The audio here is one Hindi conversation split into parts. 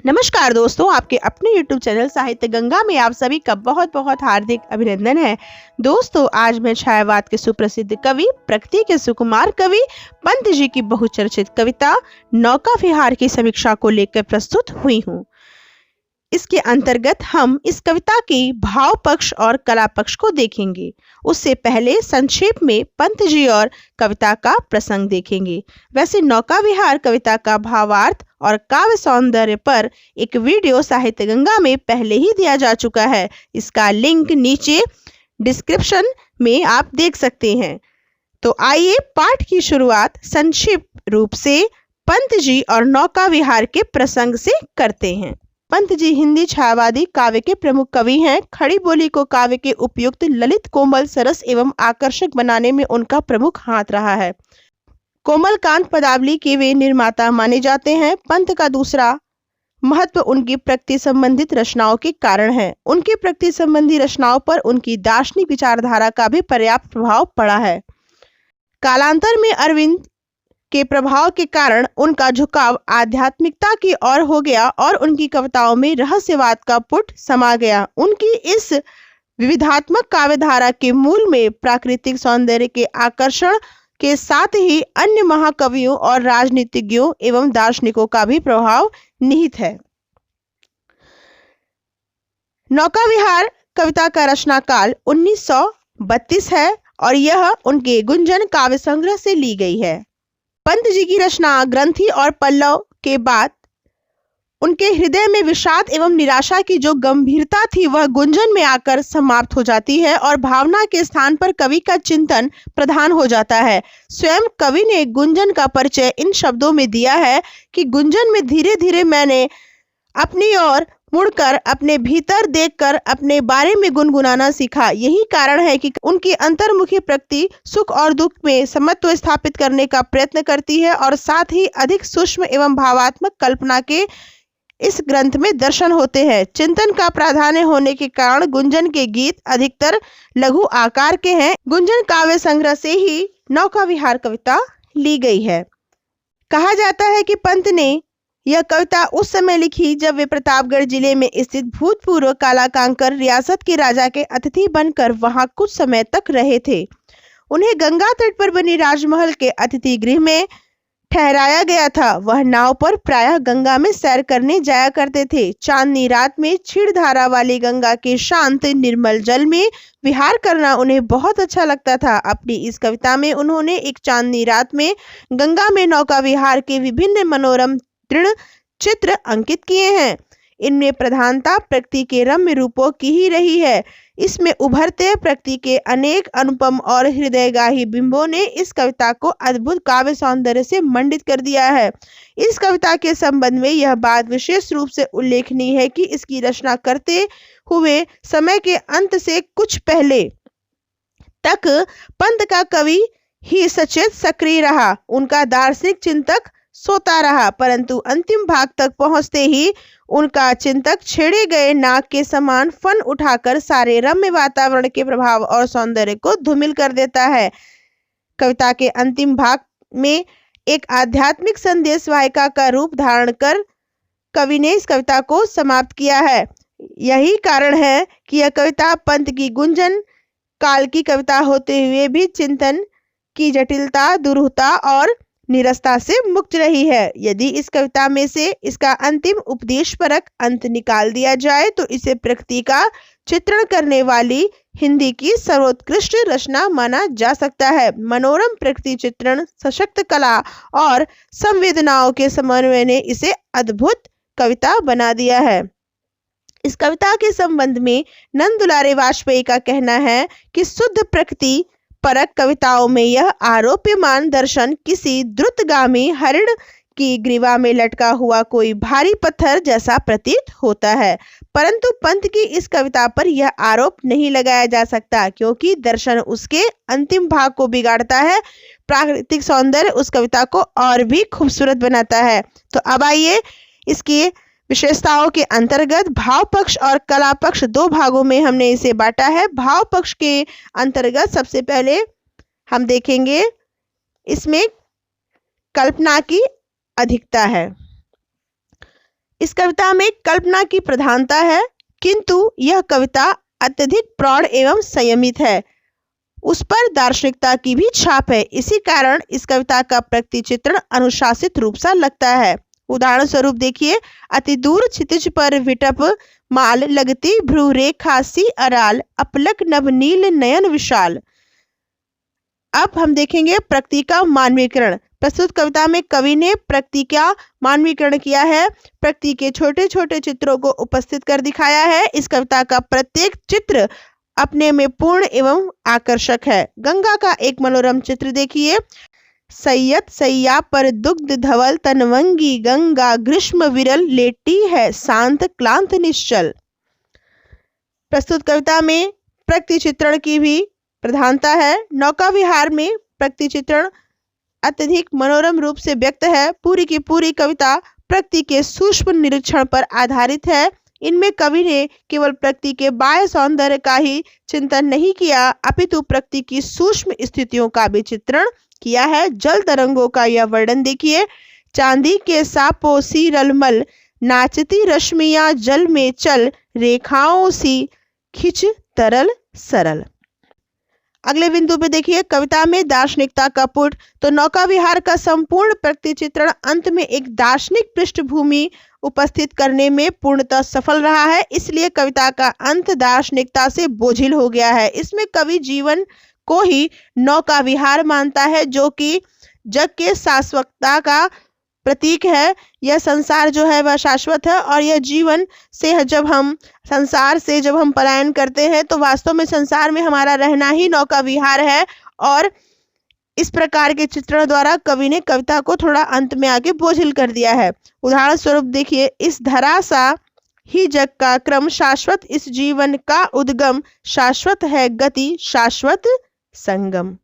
नमस्कार दोस्तों, आपके अपने YouTube चैनल साहित्य गंगा में आप सभी का बहुत बहुत हार्दिक अभिनंदन है। दोस्तों, आज मैं छायावाद के सुप्रसिद्ध कवि प्रकृति के सुकुमार कवि पंत जी की बहुचर्चित कविता नौका विहार की समीक्षा को लेकर प्रस्तुत हुई हूँ। इसके अंतर्गत हम इस कविता की भाव पक्ष और कला पक्ष को देखेंगे। उससे पहले संक्षेप में पंत जी और कविता का प्रसंग देखेंगे। वैसे नौका विहार कविता का भावार्थ और काव्य सौंदर्य पर एक वीडियो साहित्य गंगा में पहले ही दिया जा चुका है। इसका लिंक नीचे डिस्क्रिप्शन में आप देख सकते हैं। तो आइए पाठ की शुरुआत संक्षिप्त रूप से पंत जी और नौका विहार के प्रसंग से करते हैं। पंत जी हिंदी छायावादी काव्य के प्रमुख कवि हैं। खड़ी बोली को काव्य के उपयुक्त ललित कोमल सरस एवं आकर्षक बनाने में उनका प्रमुख हाथ रहा है। कोमलकांत पदावली के वे निर्माता माने जाते हैं। पंत का दूसरा महत्व उनकी प्रकृति संबंधित रचनाओं के कारण है। उनकी प्रकृति संबंधी रचनाओं पर उनकी दार्शनिक विचारधारा का भी पर्याप्त प्रभाव पड़ा है। कालांतर में अरविंद के प्रभाव के कारण उनका झुकाव आध्यात्मिकता की ओर हो गया और उनकी कविताओं में रहस्यवाद का पुट समा गया। उनकी इस विविधात्मक काव्यधारा के मूल में प्राकृतिक सौंदर्य के आकर्षण के साथ ही अन्य महाकवियों और राजनीतिज्ञों एवं दार्शनिकों का भी प्रभाव निहित है। नौका विहार कविता का रचना काल 1932 है और यह उनके गुंजन काव्य संग्रह से ली गई है। पंत जी की रचना ग्रंथि और पल्लव के बाद उनके हृदय में विषाद एवं निराशा की जो गंभीरता थी वह गुंजन में आकर समाप्त हो जाती है और भावना के स्थान पर कवि का चिंतन प्रधान हो जाता है। स्वयं कवि ने गुंजन का परिचय इन शब्दों में दिया है कि गुंजन में धीरे धीरे मैंने अपनी ओर मुड़कर अपने भीतर देखकर अपने बारे में गुनगुनाना सीखा। यही कारण है कि उनकी अंतर्मुखी प्रकृति सुख और दुख में समत्व स्थापित करने का प्रयत्न करती है और साथ ही अधिक सूक्ष्म एवं भावात्मक कल्पना के इस ग्रंथ में दर्शन होते हैं। चिंतन का प्राधान्य होने के कारण गुंजन के गीत अधिकतर लघु आकार के हैं। गुंजन काव्य संग्रह से ही नौका विहार कविता ली गई है। कहा जाता है कि पंत ने यह कविता उस समय लिखी जब वे प्रतापगढ़ जिले में स्थित भूतपूर्व कालाकांकर रियासत के राजा के अतिथि बनकर वहां कुछ समय तक रहे थे। उन्हें गंगा तट पर बनी राजमहल के अतिथि गृह में ठहराया गया था। वह नाव पर प्रायः गंगा में सैर करने जाया करते थे। चांदनी रात में क्षीण धारा वाली गंगा के शांत निर्मल जल में विहार करना उन्हें बहुत अच्छा लगता था। अपनी इस कविता में उन्होंने एक चांदनी रात में गंगा में नौका विहार के विभिन्न मनोरम दृढ़ चित्र अंकित किए हैं। इनमें प्रधानता प्रकृति के रम्य रूपों की ही रही है। इसमें उभरते प्रकृति के अनेक अनुपम और हृदयगाही बिंबों ने इस कविता को अद्भुत काव्य सौंदर्य से मंडित कर दिया है। इस कविता के संबंध में यह बात विशेष रूप से उल्लेखनीय है कि इसकी रचना करते हुए समय के अंत से कुछ पहले तक पंत का कवि ही सचेत सक्रिय रहा। उनका दार्शनिक चिंतक सोता रहा, परंतु अंतिम भाग तक पहुंचते ही उनका चिंतक छेड़े गए नाग के समान फन उठाकर सारे रम्य वातावरण के प्रभाव और सौंदर्य को धूमिल कर देता है। कविता के अंतिम भाग में एक आध्यात्मिक संदेश वाहिका का रूप धारण कर कवि ने इस कविता को समाप्त किया है। यही कारण है कि यह कविता पंत की गुंजन काल की कविता होते हुए भी चिंतन की जटिलता, दुरूहता और निरस्ता से मुक्त रही है। यदि इस कविता में से इसका अंतिम उपदेशपरक अंत निकाल दिया जाए तो इसे प्रकृति का चित्रण करने वाली हिंदी की सर्वोत्कृष्ट रचना माना जा सकता है। मनोरम प्रकृति चित्रण, सशक्त कला और संवेदनाओं के समन्वय ने इसे अद्भुत कविता बना दिया है। इस कविता के संबंध में नंद दुलारे वाजपेयी का कहना है कि शुद्ध प्रकृति परक कविताओं में यह आरोप्यमान दर्शन किसी द्रुतगामी हरिण की ग्रीवा में लटका हुआ कोई भारी पत्थर जैसा प्रतीत होता है। परंतु पंत की इस कविता पर यह आरोप नहीं लगाया जा सकता, क्योंकि दर्शन उसके अंतिम भाग को बिगाड़ता है। प्राकृतिक सौंदर्य उस कविता को और भी खूबसूरत बनाता है। तो अब आइए इसकी विशेषताओं के अंतर्गत भाव पक्ष और कला पक्ष दो भागों में हमने इसे बांटा है। भाव पक्ष के अंतर्गत सबसे पहले हम देखेंगे इसमें कल्पना की अधिकता है। इस कविता में कल्पना की प्रधानता है, किंतु यह कविता अत्यधिक प्रौढ़ एवं संयमित है। उस पर दार्शनिकता की भी छाप है। इसी कारण इस कविता का प्रकृति चित्रण अनुशासित रूप सा लगता है। उदाहरण स्वरूप देखिए, अति दूर क्षितिज पर विटप माल लगती भ्रू रेखा सी अराल, अपलक नभ नील नयन विशाल। अब हम देखेंगे प्रकृति का मानवीकरण। प्रस्तुत कविता में कवि ने प्रकृति का मानवीकरण किया है, प्रकृति के छोटे छोटे चित्रों को उपस्थित कर दिखाया है। इस कविता का प्रत्येक चित्र अपने में पूर्ण एवं आकर्षक है। गंगा का एक मनोरम चित्र देखिए, सैयद सैया पर दुग्ध धवल तनवंगी गंगा, ग्रीष्म विरल लेटी है शांत क्लांत निश्चल। प्रस्तुत कविता में प्रकृति चित्रण की भी प्रधानता है। नौका विहार में प्रकृति चित्रण अत्यधिक मनोरम रूप से व्यक्त है। पूरी की पूरी कविता प्रकृति के सूक्ष्म निरीक्षण पर आधारित है। इनमें कवि ने केवल प्रकृति के बाह्य सौंदर्य का ही चिंतन नहीं किया, अपितु प्रकृति की सूक्ष्म स्थितियों का भी चित्रण किया है। जल तरंगों का यह वर्णन देखिए, चांदी के सापों सी रलमल, नाचती रश्मियां जल में चल, रेखाओं सी खिंच तरल सरल। अगले बिंदु पे देखिए, कविता में दार्शनिकता का पुट। तो नौका विहार का संपूर्ण प्रकृति चित्रण अंत में एक दार्शनिक पृष्ठभूमि उपस्थित करने में पूर्णतः सफल रहा है, इसलिए कविता का अंत दार्शनिकता से बोझिल हो गया है। इसमें कवि जीवन को ही नौका विहार मानता है, जो कि जग के शाश्वतता का प्रतीक है। यह संसार जो है वह शाश्वत है, और यह जीवन से जब हम संसार से जब हम पलायन करते हैं तो वास्तव में संसार में हमारा रहना ही नौका विहार है। और इस प्रकार के चित्रण द्वारा कवि ने कविता को थोड़ा अंत में आगे बोझिल कर दिया है। उदाहरण स्वरूप देखिए, इस धरा सा ही जग का क्रम, शाश्वत इस जीवन का उद्गम, शाश्वत है गति शाश्वत संगम।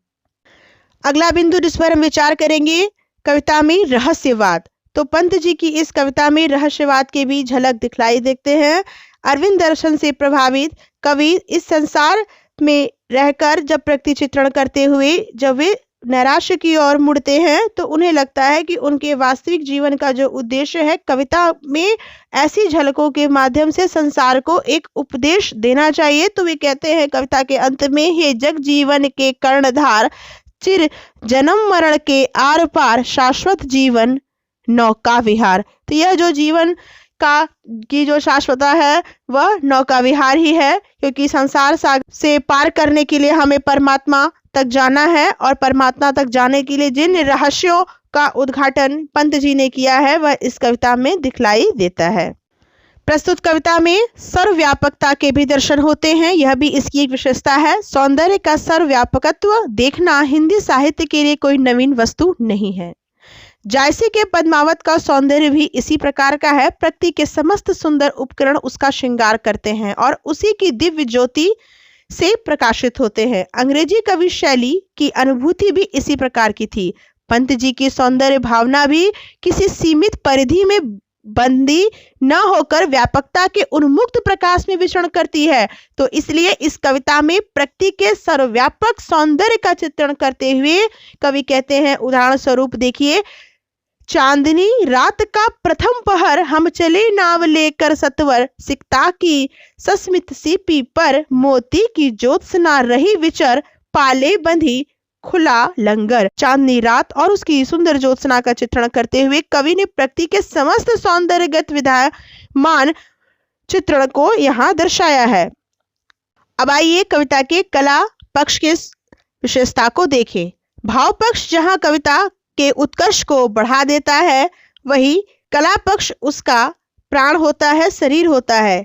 अगला बिंदु जिस पर हम विचार करेंगे, कविता में रहस्यवाद। तो पंत जी की इस कविता में रहस्यवाद के भी झलक दिखलाई देते हैं। अरविंद दर्शन से प्रभावित कवि इस संसार में रहकर जब प्रकृति चित्रण करते हुए जब वे नैराश्य की ओर मुड़ते हैं, तो उन्हें लगता है कि उनके वास्तविक जीवन का जो उद्देश्य है, कविता में ऐसी झलकों के माध्यम से संसार को एक उपदेश देना चाहिए। तो वे कहते हैं कविता के अंत में, हे जग जीवन के कर्णधार, चिर जन्म मरण के आर पार, शाश्वत जीवन नौका विहार। तो यह जो जीवन का की जो शाश्वता है वह नौका विहार ही है, क्योंकि संसार सागर से पार करने के लिए हमें परमात्मा तक जाना है, और परमात्मा तक जाने के लिए जिन रहस्यों का उद्घाटन पंत जी ने किया है वह इस कविता में दिखलाई देता है। प्रस्तुत कविता में सर्वव्यापकता के भी दर्शन होते हैं, यह भी इसकी एक विशेषता है। सौंदर्य का सर्वव्यापकत्व देखना हिंदी साहित्य के लिए कोई नवीन वस्तु नहीं है। जायसी के पद्मावत का सौंदर्य भी इसी प्रकार का है। प्रकृति के समस्त सुंदर उपकरण उसका श्रृंगार करते हैं और उसी की दिव्य ज्योति से प्रकाशित होते हैं। अंग्रेजी कवि शैली की अनुभूति भी इसी प्रकार की थी। पंत जी की सौंदर्य भावना भी किसी सीमित परिधि में बंदी न होकर व्यापकता के उन्मुक्त प्रकाश में विचरण करती है। तो इसलिए इस कविता में प्रकृति के सर्वव्यापक सौंदर्य का चित्रण करते हुए कवि कहते हैं, उदाहरण स्वरूप देखिए, चांदनी रात का प्रथम पहर, हम चले नाव लेकर सत्वर, सिकता की सस्मित सीपी पर, मोती की ज्योत्सना रही विचर, पाले बंधी खुला लंगर। चांदनी रात और उसकी सुंदर ज्योत्सना का चित्रण करते हुए कवि ने प्रकृति के समस्त सौंदर्यगत विधायमान चित्रण को यहाँ दर्शाया है। अब आइए कविता के कला पक्ष के विशेषता को देखें। भाव पक्ष जहाँ कविता के उत्कर्ष को बढ़ा देता है, वही कला पक्ष उसका प्राण होता है, शरीर होता है।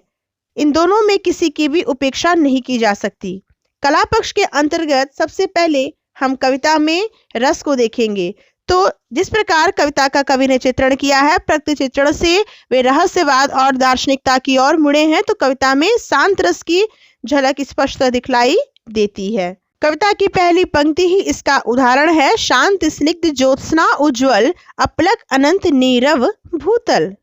इन दोनों में किसी की भी उपेक्षा नहीं की जा सकती। कला पक्ष के अंतर्गत सबसे पहले हम कविता में रस को देखेंगे। तो जिस प्रकार कविता का कवि ने चित्रण किया है, प्रकृति चित्रण से वे रहस्यवाद और दार्शनिकता की ओर मुड़े हैं, तो कविता में शांत रस की झलक स्पष्ट दिखलाई देती है। कविता की पहली पंक्ति ही इसका उदाहरण है, शांत स्निग्ध ज्योत्सना उज्ज्वल, अपलक अनंत नीरव भूतल।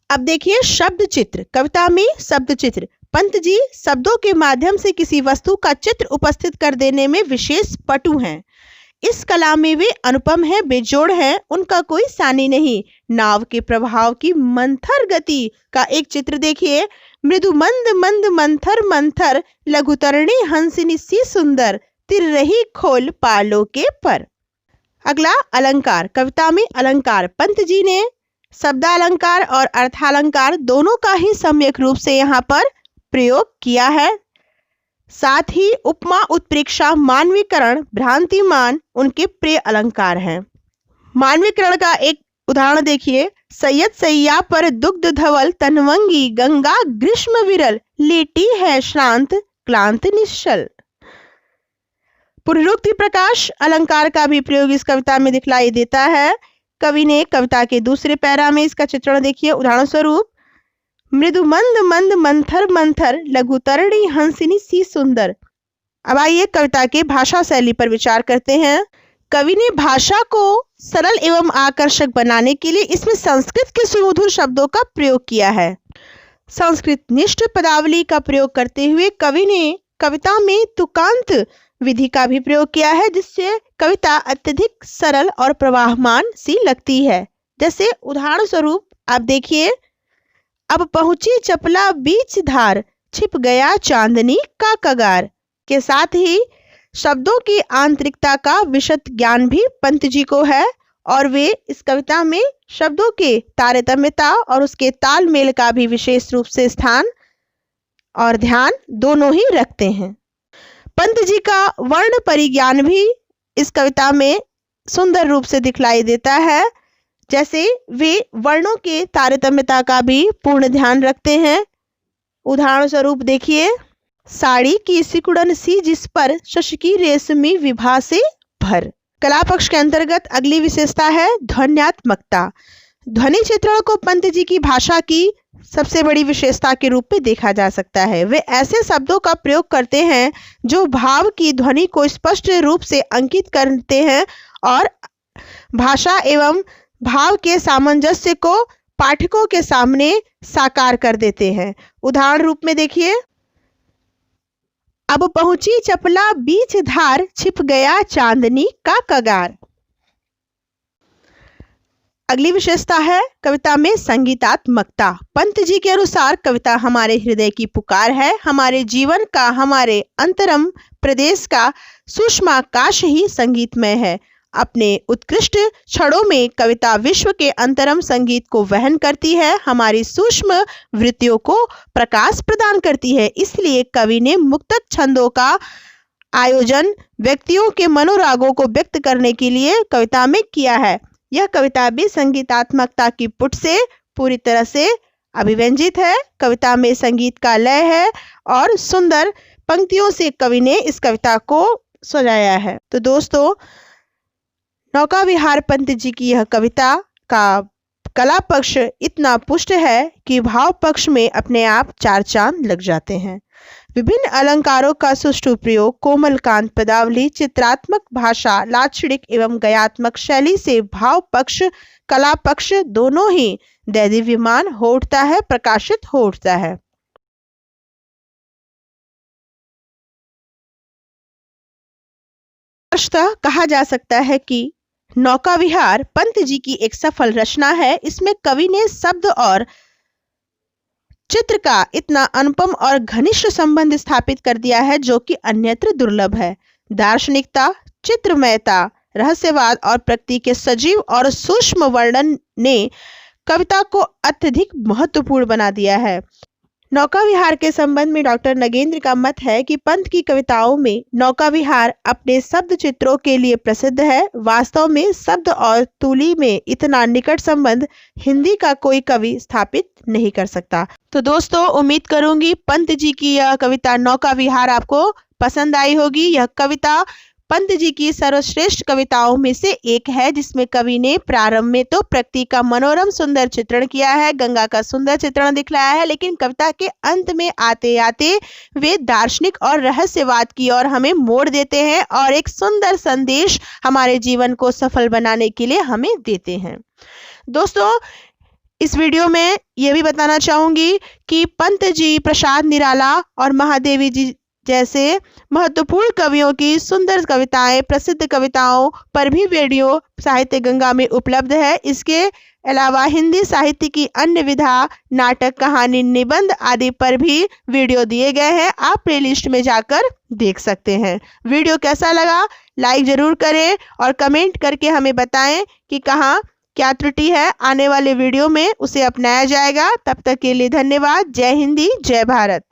अब देखिए शब्द चित्र। कविता में शब्द चित्र। पंत जी शब्दों के माध्यम से किसी वस्तु का चित्र उपस्थित कर देने में विशेष पटु हैं। इस कला में वे अनुपम हैं, बेजोड़ हैं, उनका कोई सानी नहीं। नाव के प्रभाव की मंथर गति का एक चित्र देखिए। मृदु मंद मंद मंथर मंथर, लघुतरणी हंसिनी सी सुंदर, तिर रही खोल पालों के पर। अगला अलंकार। कविता में अलंकार। पंत जी ने शब्दालंकार और अर्थालंकार दोनों का ही सम्यक रूप से यहाँ पर प्रयोग किया है। साथ ही उपमा, उत्प्रेक्षा, मानवीकरण, भ्रांतिमान उनके प्रिय अलंकार हैं। मानवीकरण का एक उदाहरण देखिए। सैयद सैया पर दुग्ध धवल, तनवंगी गंगा ग्रीष्म विरल, लेटी है श्रांत क्लांत निश्चल। पुनरुक्ति प्रकाश अलंकार का भी प्रयोग इस कविता में दिखलाई देता है। कवि ने कविता के दूसरे पैरा में इसका चित्रण देखिए। उदाहरण स्वरूप, मृदु मंद मंद मंथर मंथर, लघुतरणी हंसिनी सी सुंदर। अब आइए कविता के भाषा शैली पर विचार करते हैं। कवि ने भाषा को सरल एवं आकर्षक बनाने के लिए इसमें संस्कृत के सुमधुर शब्दों का प्रयोग किया है। संस्कृत निष्ठ पदावली का प्रयोग करते हुए कवि ने कविता में तुकांत विधि का भी प्रयोग किया है, जिससे कविता अत्यधिक सरल और प्रवाहमान सी लगती है। जैसे उदाहरण स्वरूप आप देखिए, अब पहुंची चपला बीच धार, छिप गया चांदनी का कगार के साथ ही शब्दों की आंतरिकता का विशद ज्ञान भी पंत जी को है और वे इस कविता में शब्दों के तारतम्यता और उसके तालमेल का भी विशेष रूप से स्थान और ध्यान दोनों ही रखते हैं। पंत जी का वर्ण परिज्ञान भी इस कविता में सुंदर रूप से दिखलाई देता है। जैसे वे वर्णों के तारतम्यता का भी पूर्ण ध्यान रखते हैं। उदाहरण स्वरूप देखिए, साड़ी की सिकुड़न सी जिस पर शशकी रेशमी विभा से भर। कला पक्ष के अंतर्गत अगली विशेषता है ध्वन्यात्मकता। ध्वनि चित्रण को पंत जी की भाषा की सबसे बड़ी विशेषता के रूप में देखा जा सकता है। वे ऐसे शब्दों का प्रयोग करते हैं जो भाव की ध्वनि को स्पष्ट रूप से अंकित करते हैं और भाषा एवं भाव के सामंजस्य को पाठकों के सामने साकार कर देते हैं। उदाहरण रूप में देखिए, अब पहुंची चपला बीच धार, छिप गया चांदनी का कगार। अगली विशेषता है कविता में संगीतात्मकता। पंत जी के अनुसार कविता हमारे हृदय की पुकार है, हमारे जीवन का, हमारे अंतरम प्रदेश का सूक्ष्माकाश ही संगीतमय है। अपने उत्कृष्ट क्षणों में कविता विश्व के अंतरम संगीत को वहन करती है, हमारी सूक्ष्म वृत्तियों को प्रकाश प्रदान करती है। इसलिए कवि ने मुक्तक छंदों का आयोजन व्यक्तियों के मनोरागों को व्यक्त करने के लिए कविता में किया है। यह कविता भी संगीतात्मकता की पुट से पूरी तरह से अभिव्यंजित है। कविता में संगीत का लय है और सुंदर पंक्तियों से कवि ने इस कविता को सजाया है। तो दोस्तों, नौका विहार पंत जी की यह कविता का कला पक्ष इतना पुष्ट है कि भाव पक्ष में अपने आप चार चांद लग जाते हैं। विभिन्न अलंकारों का सुष्ठु प्रयोग, कोमलकांत पदावली, चित्रात्मक भाषा, लाक्षणिक एवं गयात्मक शैली से भाव पक्ष कला पक्ष दोनों ही दैदीप्यमान हो उठता है, प्रकाशित हो उठता है। कहा जा सकता है कि नौका विहार पंत जी की एक सफल रचना है। इसमें कवि ने शब्द और चित्र का इतना अनुपम और घनिष्ठ संबंध स्थापित कर दिया है जो कि अन्यत्र दुर्लभ है। दार्शनिकता, चित्रमयता, रहस्यवाद और प्रकृति के सजीव और सूक्ष्म वर्णन ने कविता को अत्यधिक महत्वपूर्ण बना दिया है। नौका विहार के संबंध में डॉक्टर नगेंद्र का मत है कि पंत की कविताओं में नौका विहार अपने शब्द चित्रों के लिए प्रसिद्ध है। वास्तव में शब्द और तुली में इतना निकट संबंध हिंदी का कोई कवि स्थापित नहीं कर सकता। तो दोस्तों, उम्मीद करूंगी पंत जी की यह कविता नौका विहार आपको पसंद आई होगी। यह कविता पंत जी की सर्वश्रेष्ठ कविताओं में से एक है, जिसमें कवि ने प्रारंभ में तो प्रकृति का मनोरम सुंदर चित्रण किया है, गंगा का सुंदर चित्रण दिखलाया है, लेकिन कविता के अंत में आते आते वे दार्शनिक और रहस्यवाद की ओर हमें मोड़ देते हैं और एक सुंदर संदेश हमारे जीवन को सफल बनाने के लिए हमें देते हैं। दोस्तों, इस वीडियो में यह भी बताना चाहूंगी कि पंत जी, प्रसाद निराला और महादेवी जी जैसे महत्वपूर्ण कवियों की सुंदर कविताएं, प्रसिद्ध कविताओं पर भी वीडियो साहित्य गंगा में उपलब्ध है। इसके अलावा हिंदी साहित्य की अन्य विधा, नाटक, कहानी, निबंध आदि पर भी वीडियो दिए गए हैं। आप प्लेलिस्ट में जाकर देख सकते हैं। वीडियो कैसा लगा लाइक जरूर करें और कमेंट करके हमें बताएं कि कहाँ क्या त्रुटि है। आने वाले वीडियो में उसे अपनाया जाएगा। तब तक के लिए धन्यवाद। जय हिंदी, जय भारत।